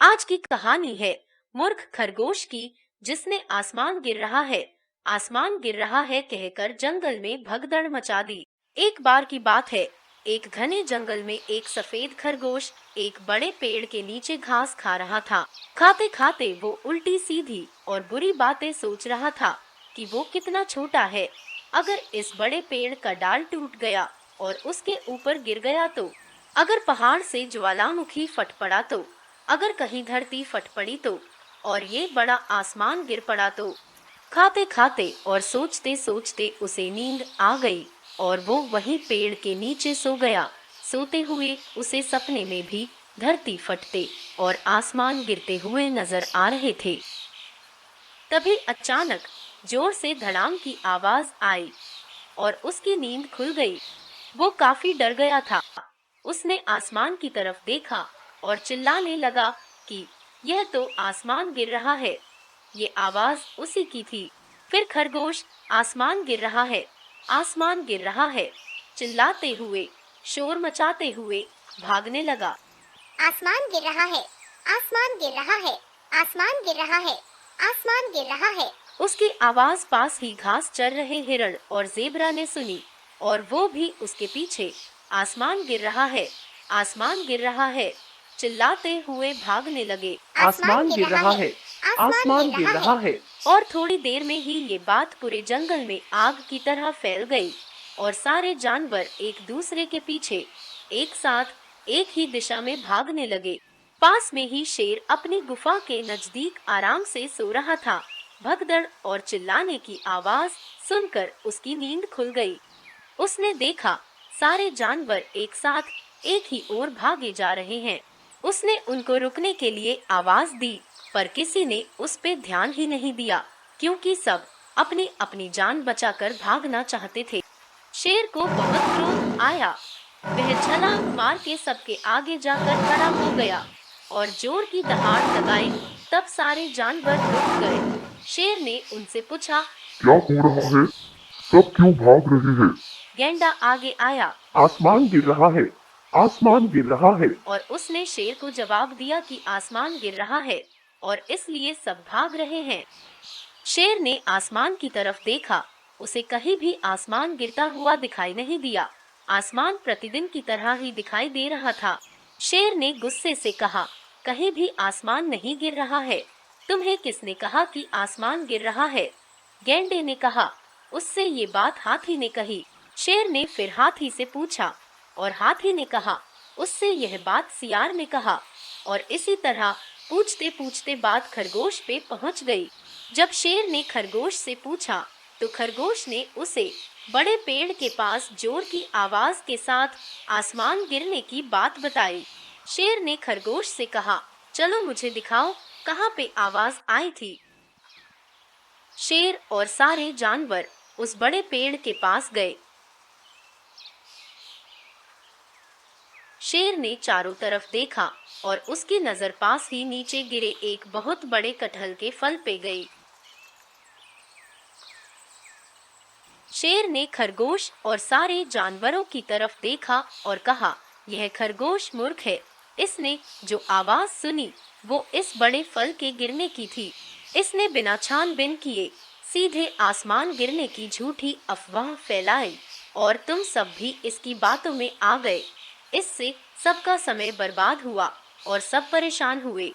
आज की कहानी है मूर्ख खरगोश की, जिसने आसमान गिर रहा है, आसमान गिर रहा है कहकर जंगल में भगदड़ मचा दी। एक बार की बात है, एक घने जंगल में एक सफेद खरगोश एक बड़े पेड़ के नीचे घास खा रहा था। खाते खाते वो उल्टी सीधी और बुरी बातें सोच रहा था कि वो कितना छोटा है। अगर इस बड़े पेड़ का डाल टूट गया और उसके ऊपर गिर गया तो, अगर पहाड़ से ज्वालामुखी फट पड़ा तो, अगर कहीं धरती फट पड़ी तो, और ये बड़ा आसमान गिर पड़ा तो। खाते खाते और सोचते सोचते उसे नींद आ गई और वो वहीं पेड़ के नीचे सो गया। सोते हुए उसे सपने में भी धरती फटते और आसमान गिरते हुए नजर आ रहे थे। तभी अचानक जोर से धड़ाम की आवाज आई और उसकी नींद खुल गई। वो काफी डर गया था। उसने आसमान की तरफ देखा और चिल्लाने लगा कि यह तो आसमान गिर रहा है। ये आवाज उसी की थी। फिर खरगोश आसमान गिर रहा है, आसमान गिर रहा है चिल्लाते हुए, शोर मचाते हुए भागने लगा। आसमान गिर रहा है, आसमान गिर रहा है, आसमान गिर रहा है, आसमान गिर रहा है। उसकी आवाज पास ही घास चर रहे हिरण और ज़ेबरा ने सुनी और वो भी उसके पीछे आसमान गिर रहा है, आसमान गिर रहा है चिल्लाते हुए भागने लगे। आसमान गिर रहा है, आसमान गिर रहा है। और थोड़ी देर में ही ये बात पूरे जंगल में आग की तरह फैल गई और सारे जानवर एक दूसरे के पीछे एक साथ एक ही दिशा में भागने लगे। पास में ही शेर अपनी गुफा के नजदीक आराम से सो रहा था। भगदड़ और चिल्लाने की आवाज सुनकर उसकी नींद खुल गई। उसने देखा सारे जानवर एक साथ एक ही ओर भागे जा रहे हैं। उसने उनको रुकने के लिए आवाज दी, पर किसी ने उस पे ध्यान ही नहीं दिया, क्योंकि सब अपनी अपनी जान बचाकर भागना चाहते थे। शेर को बहुत क्रोध आया। वह छलांग मार के सबके आगे जाकर खड़ा हो गया और जोर की दहाड़ लगाई। तब सारे जानवर रुक गए। शेर ने उनसे पूछा, क्या हो रहा है? सब क्यों भाग रहे हैं? गेंडा आगे आया आसमान गिर रहा है, आसमान गिर रहा है। और उसने शेर को जवाब दिया कि आसमान गिर रहा है और इसलिए सब भाग रहे हैं। शेर ने आसमान की तरफ देखा। उसे कहीं भी आसमान गिरता हुआ दिखाई नहीं दिया। आसमान प्रतिदिन की तरह ही दिखाई दे रहा था। शेर ने गुस्से से कहा, कहीं भी आसमान नहीं गिर रहा है। तुम्हें किसने कहा कि आसमान गिर रहा है? गेंडे ने कहा। उससे ये बात हाथी ने कही। शेर ने फिर हाथी से पूछा और हाथी ने कहा। उससे यह बात सियार ने कहा और इसी तरह पूछते पूछते बात खरगोश पे पहुंच गई। जब शेर ने खरगोश से पूछा तो खरगोश ने उसे बड़े पेड़ के पास जोर की आवाज के साथ आसमान गिरने की बात बताई। शेर ने खरगोश से कहा, चलो मुझे दिखाओ कहाँ पे आवाज आई थी। शेर और सारे जानवर उस बड़े पेड़ के पास गए। शेर ने चारों तरफ देखा और उसकी नजर पास ही नीचे गिरे एक बहुत बड़े कटहल के फल पे गई। शेर ने खरगोश और सारे जानवरों की तरफ देखा और कहा, यह खरगोश मूर्ख है। इसने जो आवाज सुनी वो इस बड़े फल के गिरने की थी। इसने बिना छानबीन किए सीधे आसमान गिरने की झूठी अफवाह फैलाई और तुम सब भी इसकी बातों में आ गए। इससे सबका समय बर्बाद हुआ और सब परेशान हुए।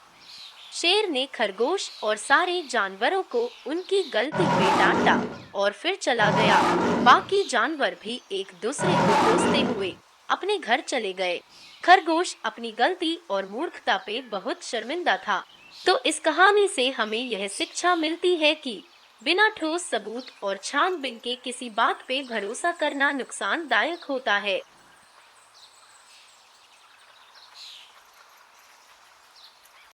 शेर ने खरगोश और सारे जानवरों को उनकी गलती पे डांटा और फिर चला गया। बाकी जानवर भी एक दूसरे को कोसते हुए अपने घर चले गए। खरगोश अपनी गलती और मूर्खता पे बहुत शर्मिंदा था। तो इस कहानी से हमें यह शिक्षा मिलती है कि बिना ठोस सबूत और छानबीन के किसी बात पे भरोसा करना नुकसानदायक होता है।